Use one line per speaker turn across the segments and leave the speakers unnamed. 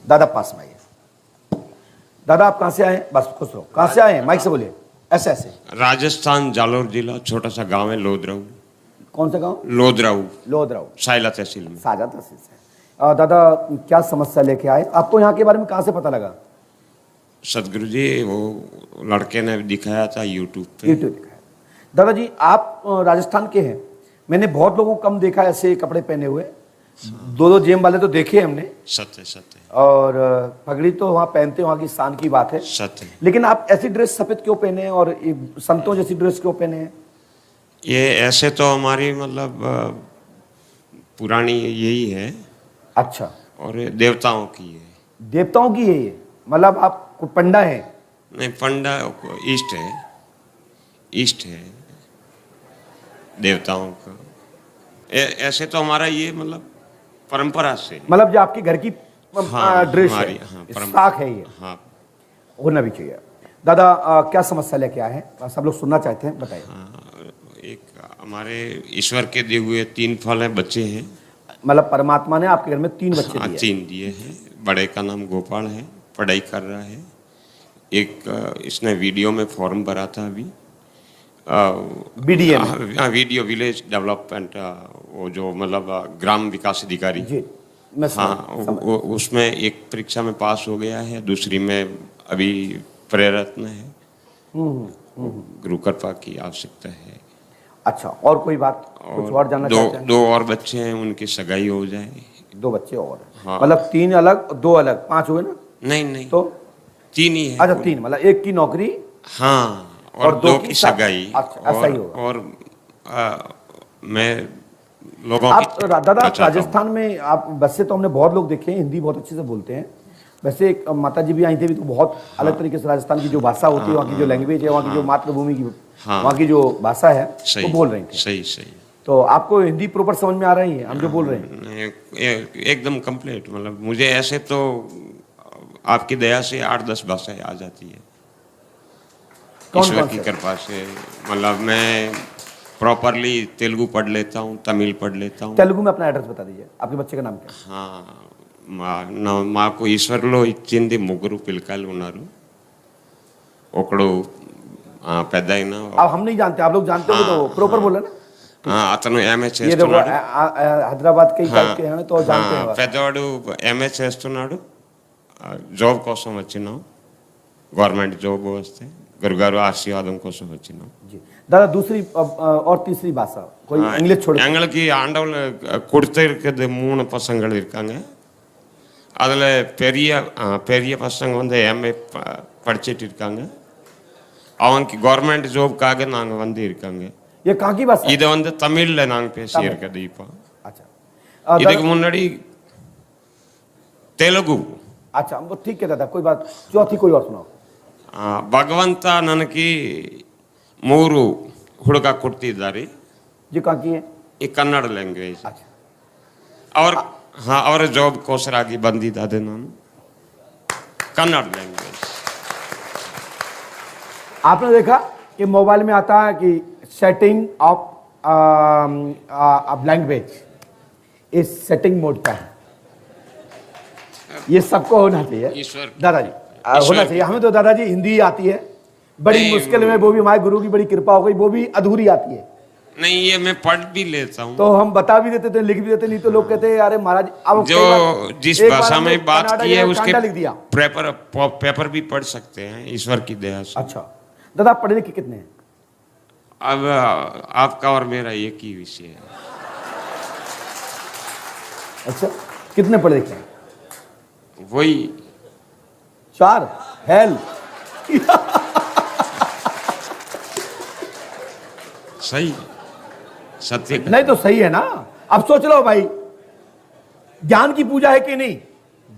दादा पास में आइए। दादा आप कहाँ से आए? बस खुश रहो। कहाँ से आए? माइक से बोलिए। ऐसे ऐसे।
राजस्थान जालोर जिला, छोटा सा गांव है लोधराऊ।
कौन सा गांव?
लोधराऊ।
लोधराऊ,
साइला तहसील में।
साजा तहसील से। दादा क्या समस्या लेके आए? आपको यहाँ के बारे में कहाँ से पता लगा?
सदगुरु जी वो लड़के ने दिखाया था यूट्यूब पे।
यूट्यूब दिखाया। दादाजी आप राजस्थान के हैं। मैंने बहुत लोगों को कम देखा ऐसे कपड़े पहने हुए। दो दो जेब वाले तो देखे हमने।
सत्य सत्य।
और पगड़ी तो वहाँ पहनते हैं, वहाँ की शान की बात है।
सत्य।
लेकिन आप ऐसी ड्रेस सफेद क्यों पहने हैं और संतों जैसी ड्रेस क्यों पहने हैं?
ये ऐसे तो हमारी मतलब पुरानी यही है।
अच्छा।
और ये देवताओं की है।
देवताओं की है ये? मतलब आप पंडा है?
नहीं, पंडा ईस्ट है। ईस्ट है देवताओं का। ऐसे तो हमारा ये मतलब परंपरा से,
मतलब जो आपके घर की ड्रेस है,
हाँ,
साख है ये।
हाँ।
होना भी चाहिए। दादा क्या समस्या लेके आए हैं? सब लोग सुनना चाहते हैं, बताइए।
हाँ, एक हमारे ईश्वर के दिए हुए 3 फल हैं, बच्चे हैं।
मतलब परमात्मा ने आपके घर में 3 बच्चे दिए?
3 दिए हैं। बड़े का नाम गोपाल है, पढ़ाई कर रहा है। एक इसने वीडियो में फॉर्म भरा था अभी,
बीडीए में।
वीडियो विलेज डेवलपमेंट, वो जो मतलब ग्राम विकास अधिकारी
जी, मैं
उसमें एक परीक्षा में पास हो गया है, दूसरी में अभी प्रयत्न है। गुरु कृपा की आवश्यकता है।
अच्छा, और कोई बात कुछ और जानना चाहते हैं?
2 और बच्चे हैं, उनकी सगाई हो जाए।
2 बच्चे और?
हाँ।
मतलब 3 अलग 2 अलग, 5 हुए ना?
नहीं
तो
3 ही है।
अच्छा 3, मतलब एक की नौकरी,
हाँ, और 2 की सगाई।
अच्छा, ऐसा ही होगा।
और मैं लोगों
आप
की
दादा
चाहता हूँ।
राजस्थान में आप, वैसे तो हमने बहुत लोग देखे हैं, हिंदी बहुत अच्छे से बोलते हैं। वैसे एक माता जी भी आई थी, भी तो बहुत अलग तरीके से राजस्थान की जो भाषा होती है, वहाँ की जो लैंग्वेज है, वहाँ की जो मातृभूमि की, वहाँ की जो भाषा है, वो बोल रही थी।
सही।
तो आपको हिंदी प्रॉपर समझ में आ रही है हम जो बोल रहे हैं?
एकदम कंप्लीट। मतलब मुझे ऐसे तो आपकी दया से 8-10 भाषाएं आ जाती है, ईश्वर की कृपा से। मतलब मैं प्रॉपरली तेलुगु पढ़ लेता हूँ, तमिल पढ़ लेता हूँ।
तेलुगु में अपना एड्रेस बता दीजिए। आपके बच्चे का नाम क्या है?
हाँ, మాకు ఈశ్వర్లో ఇచ్చింది 3 పిల్లకాయలు ఉన్నారు. ఒకడు పెద్ద ఆయన,
अब हम नहीं जानते, आप लोग जानते हो तो प्रॉपर बोले ना।
అతను ఎంఏ
ये देखो
చేస్తున్నాడు।
हैदराबाद के टाइप के हैं तो जानते हैं।
పెద్దవాడు ఎంఏ చేస్తున్నాడు। జాబ్ కోసం వచ్చినాం, గవర్నమెంట్ జాబ్ వస్తే గురుగారు ఆశీర్వాదం కోసం వచ్చినాం।
जी दादा, दूसरी और तीसरी भाषा कोई इंग्लिश छोड़?
எங்களுக்கு ஆண்டவன் கொடுத்திருக்கிறது 3 பசங்கள் இருக்காங்க। அதில் பெரிய பசங்க வந்து எம்ஏ படிச்சுட்டு இருக்காங்க। அவங்க கவர்மெண்ட் ஜாப்காக நாங்கள் வந்து இருக்காங்க।
ये कहाँ की भाषा?
இதை வந்து தமிழில் நாங்கள் பேசியிருக்கிறது இப்போ।
अच्छा,
இதுக்கு முன்னாடி தெலுங்கு।
अच्छा वो ठीक है दादा, कोई बात। चौथी कोई और सुनाओ।
ಭಗವಂತ ನನಗೆ 3 ಹುಡುಗ ಕೊಡ್ತಿದ್ದಾರೆ।
ये कहाँ की है?
ಈ ಕನ್ನಡ ಲ್ಯಾಂಗ್ವೇಜ್।
अच्छा,
ಅವರ ಜಾಬ್ಗೋಸ್ಕರಾಗಿ ಬಂದಿದ್ದಾರೆ ನಾನು, कन्नड़ लैंग्वेज।
आपने देखा कि मोबाइल में आता है कि सेटिंग ऑफ लैंग्वेज, इस सेटिंग मोड का है। ये सबको होना चाहिए दादाजी, होना चाहिए। हमें तो दादाजी हिंदी आती है, बड़ी मुश्किल में, वो भी हमारे गुरु की बड़ी कृपा हो गई, वो भी अधूरी आती है।
नहीं, ये मैं पढ़ भी लेता हूँ,
तो हम बता भी देते थे, लिख भी देते, नहीं तो लोग कहते हैं अरे महाराज अब
जो जिस भाषा में बात की है उसके
लिख दिया।
पेपर भी पढ़ सकते हैं ईश्वर की दया से।
अच्छा दादा, आप पढ़े लिखे कितने हैं?
अब आपका और मेरा एक ही विषय है।
अच्छा, कितने पढ़े लिखे हैं?
वही
4 हेल।
सही, सत्य
नहीं तो सही है ना। अब सोच लो भाई, ज्ञान की पूजा है कि नहीं?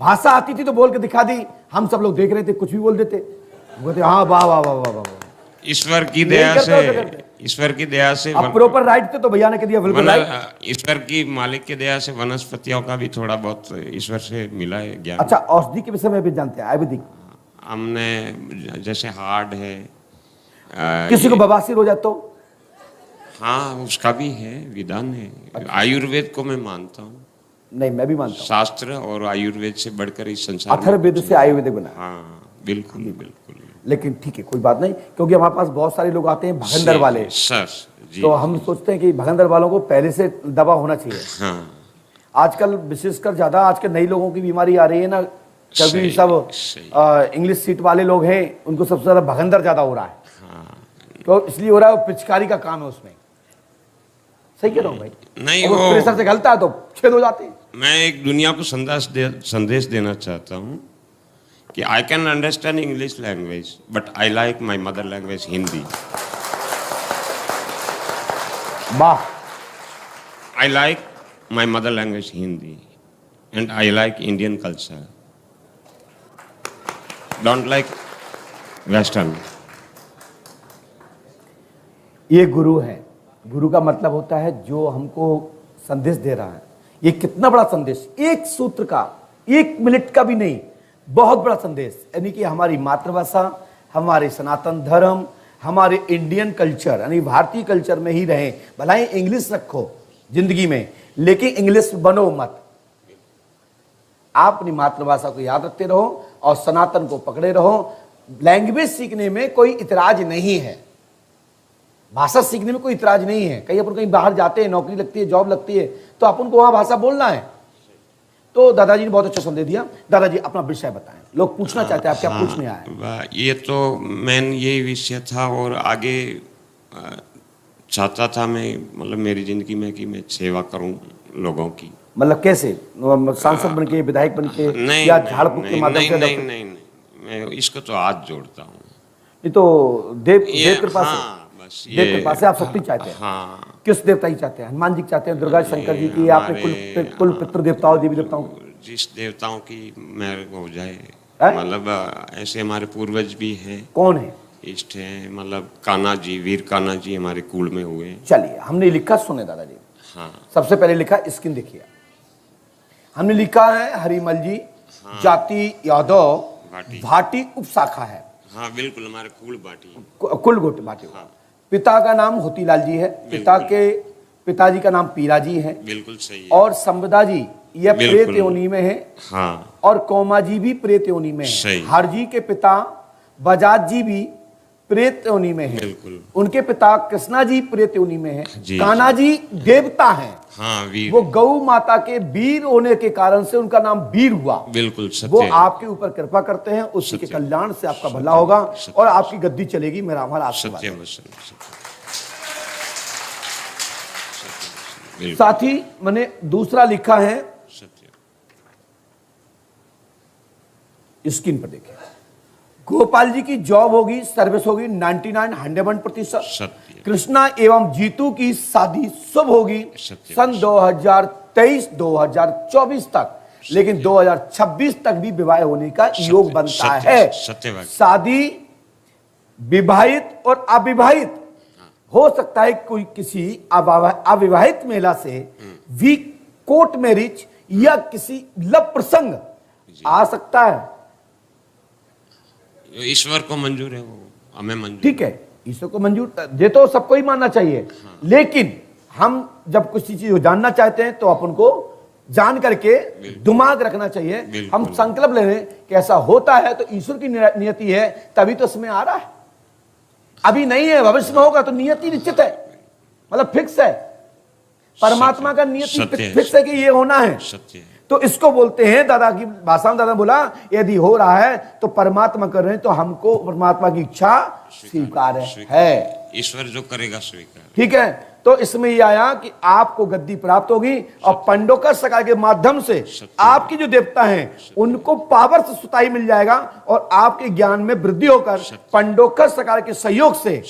भाषा आती थी तो बोल के दिखा दी, हम सब लोग देख रहे थे, कुछ भी बोल देते, बोलते हाँ वाह वाह वाह वाह वाह।
ईश्वर की दया से, ईश्वर की दया से
अब प्रॉपर राइट थे तो भैया ने कह दिया बिल्कुल राइट।
ईश्वर की मालिक की दया से वनस्पतियों का भी थोड़ा बहुत ईश्वर से मिला है ज्ञान।
अच्छा, औषधि के विषय में भी जानते हैं? आयुर्वेदिक
हमने जैसे हार्ड है,
किसी को बवासीर हो जाए तो?
हाँ, उसका भी है विधान है। आयुर्वेद को मैं मानता हूँ।
नहीं, मैं भी मानता हूँ।
शास्त्र और आयुर्वेद से बढ़कर इस संसार में
अथर्ववेद से आयुर्वेदिक बना है।
हाँ बिल्कुल बिल्कुल।
लेकिन ठीक है, कोई बात नहीं, क्योंकि हमारे पास बहुत सारे लोग आते हैं भगंदर वाले,
सर जी,
तो हम सोचते हैं कि भगंदर वालों को पहले से दवा होना चाहिए।
हाँ
आजकल विशेषकर ज्यादा आजकल नई लोगों की बीमारी आ रही है ना, कभी
सही,
सब
सही।
इंग्लिश सीट वाले लोग हैं, उनको सबसे ज्यादा भगंदर ज्यादा हो रहा है।
हाँ
तो इसलिए हो रहा है, वो पिचकारी का काम है उसमें। सही कह रहा हूँ भाई?
नहीं,
वो प्रेशर से गलता है तो छेद हो जाते हैं।
मैं एक दुनिया को संदेश देना चाहता हूँ कि I can understand English language but I like my mother language Hindi.
वाह।
I like my mother language Hindi and I like Indian culture. Don't like Western.
ये गुरु है। गुरु का मतलब होता है जो हमको संदेश दे रहा है। ये कितना बड़ा संदेश, एक सूत्र का, 1 मिनट का भी नहीं, बहुत बड़ा संदेश। यानी कि हमारी मातृभाषा, हमारे सनातन धर्म, हमारे इंडियन कल्चर यानी भारतीय कल्चर में ही रहें। भला ही इंग्लिश रखो जिंदगी में, लेकिन इंग्लिश बनो मत। आप अपनी मातृभाषा को याद रखते रहो और सनातन को पकड़े रहो। लैंग्वेज सीखने में कोई इतराज नहीं है, भाषा सीखने में कोई इतराज नहीं है। कहीं अपन कहीं बाहर जाते हैं, नौकरी लगती है, जॉब लगती है, तो अपन को वहां भाषा बोलना है। तो दादाजी ने बहुत अच्छा संदेश दिया। दादाजी अपना विषय बताएं, लोग पूछना चाहते हैं आप क्या पूछने आए।
ये तो मेन यही विषय था और आगे चाहता था मैं, मतलब मेरी जिंदगी में कि मैं सेवा करूं लोगों की।
मतलब कैसे, सांसद बन के, विधायक बन के, या झाड़ फूक के माध्यम से?
नहीं, मैं इसको तो हाथ जोड़ता हूँ।
ये तो देव कृपा से,
हाँ, बस
देव कृपा से आप शक्ति चाहते हैं।
हाँ,
किस देवता की चाहते हैं? हनुमान जी की चाहते हैं, दुर्गा शंकर जी की, आपने कुल पितृ देवताओं, देवी देवताओं?
जिस देवताओं की मेहर हो जाए,
है?
मतलब ऐसे हमारे पूर्वज भी हैं।
कौन है?
इष्ट हैं, मतलब कान्हा जी, वीर कान्हा जी हमारे कुल में हुए।
चलिए, हमने लिखा, सुने दादाजी।
हाँ,
सबसे पहले लिखा, स्क्रीन देखिए। हमने लिखा है हरिमल जी, जाति यादव, भाटी उपशाखा है।
हाँ बिल्कुल, हमारे कुल बाटी,
कुल गोट बाटी। पिता का नाम होतीलाल जी है, पिता के पिताजी का नाम पीरा जी है।
बिल्कुल सही है।
और संवदा जी यह प्रेत योनि में है।
हाँ,
और कोमा जी भी प्रेत योनि में है। हर जी के पिता बजाज जी भी प्रेत योनि में है।
बिल्कुल।
उनके पिता कृष्णा जी प्रेत योनि में है।
जी,
कान्हा जी देवता हैं।
हाँ, वीर।
वो गौ माता के वीर होने के कारण से उनका नाम वीर हुआ।
बिल्कुल सत्य।
वो आपके ऊपर कृपा करते हैं, उसी के कल्याण से आपका भला होगा और आपकी गद्दी चलेगी। मेरा हमारा आशीर्वाद है। साथ ही मैंने दूसरा लिखा है, स्क्रीन पर देखिए। गोपाल जी की जॉब होगी, सर्विस होगी 99-101%। कृष्णा एवं जीतू की शादी शुभ होगी सन 2023-2024 तक, लेकिन 2026 तक भी विवाह होने का योग बनता है। शादी विवाहित और अविवाहित हो सकता है, कोई किसी अविवाहित महिला से भी कोर्ट मैरिज या किसी लव प्रसंग आ सकता है।
ईश्वर को मंजूर है, वो हमें मंजूर।
ठीक है, ईश्वर को मंजूर ये तो सबको ही मानना चाहिए। हाँ। लेकिन हम जब कुछ चीज जानना चाहते हैं तो अपन को जान करके दिमाग रखना चाहिए। हम संकल्प ले रहे हैं कि ऐसा होता है तो ईश्वर की नियति है, तभी तो इसमें आ रहा है। अभी नहीं है, भविष्य में होगा तो नियति निश्चित है, मतलब फिक्स है। परमात्मा का नियति फिक्स है कि ये होना है। सत्य है। तो इसको बोलते हैं, दादा की भाषा में दादा बोला, यदि हो रहा है तो परमात्मा कर रहे हैं, तो हमको परमात्मा की इच्छा स्वीकार है।
ईश्वर जो करेगा स्वीकार।
ठीक है, तो इसमें यह आया कि आपको गद्दी प्राप्त होगी और पंडोकर सका के माध्यम से आपकी जो देवता हैं उनको पावर से सुताई मिल जाएगा और आपके ज्ञान में वृद्धि होकर पंडोकर सरकार के सहयोग से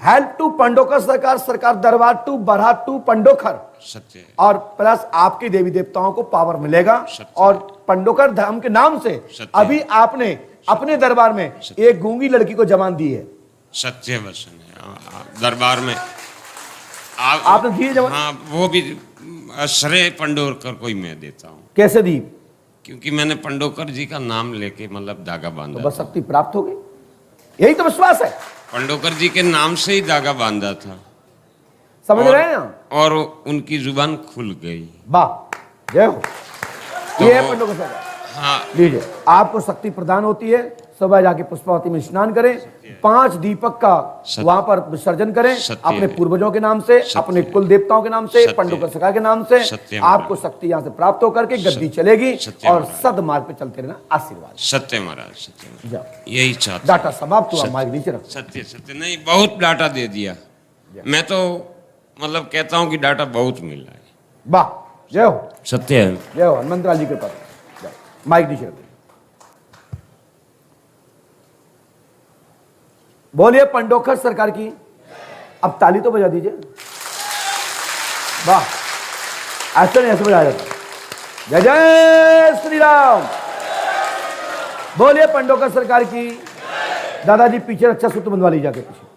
हेल्प टू पंडोकर सरकार दरबार टू बढ़ा टू पंडोकर
सत्य,
और प्लस आपके देवी देवताओं को पावर मिलेगा। और पंडोकर धाम के नाम से अभी आपने अपने दरबार में एक गूंगी लड़की को जमान दी है।
सत्य वचन है, दरबार में
आपने दिए जवान?
हाँ, वो भी श्रेय पंडोकर को ही मैं देता हूँ।
कैसे दी?
क्योंकि मैंने पंडोकर जी का नाम लेके मतलब धागा बांधा,
तो बस शक्ति प्राप्त हो गई, यही तो विश्वास है।
पंडोकर जी के नाम से ही धागा बांधा था,
समझ रहे हैं?
और उनकी जुबान खुल गई।
वाह, जय हो। ये है पंडोकर सरकार।
हाँ
लीजिए, आपको शक्ति प्रदान होती है। सुबह जाके पुष्पावती में स्नान करें, 5 दीपक का वहां पर विसर्जन करें, अपने पूर्वजों के नाम से, अपने कुल देवताओं के नाम से, पंडोकर सरकार के नाम से। आपको शक्ति यहाँ से प्राप्त होकर के गद्दी चलेगी और सदमार्ग पे चलते रहना। आशीर्वाद।
सत्य महाराज, सत्य
जाओ।
यही चाहता।
डाटा समाप्त हुआ, माइक नीचे रखो।
सत्य सत्य नहीं, बहुत डाटा दे दिया। मैं तो मतलब कहता हूँ कि डाटा बहुत मिल रहा है।
वाह, जय हो।
सत्य है।
जय हो हनुमंतलाल जी के पास। माइक नीचे रखो। बोलिए पंडोकर सरकार की। अब ताली तो बजा दीजिए। वाह, ऐसे नहीं, ऐसे बजाया जाता। जय जय श्री राम। बोलिए पंडोकर सरकार की। दादाजी पीछे रक्षा सूत्र बंधवा लीजिए, जाके पीछे।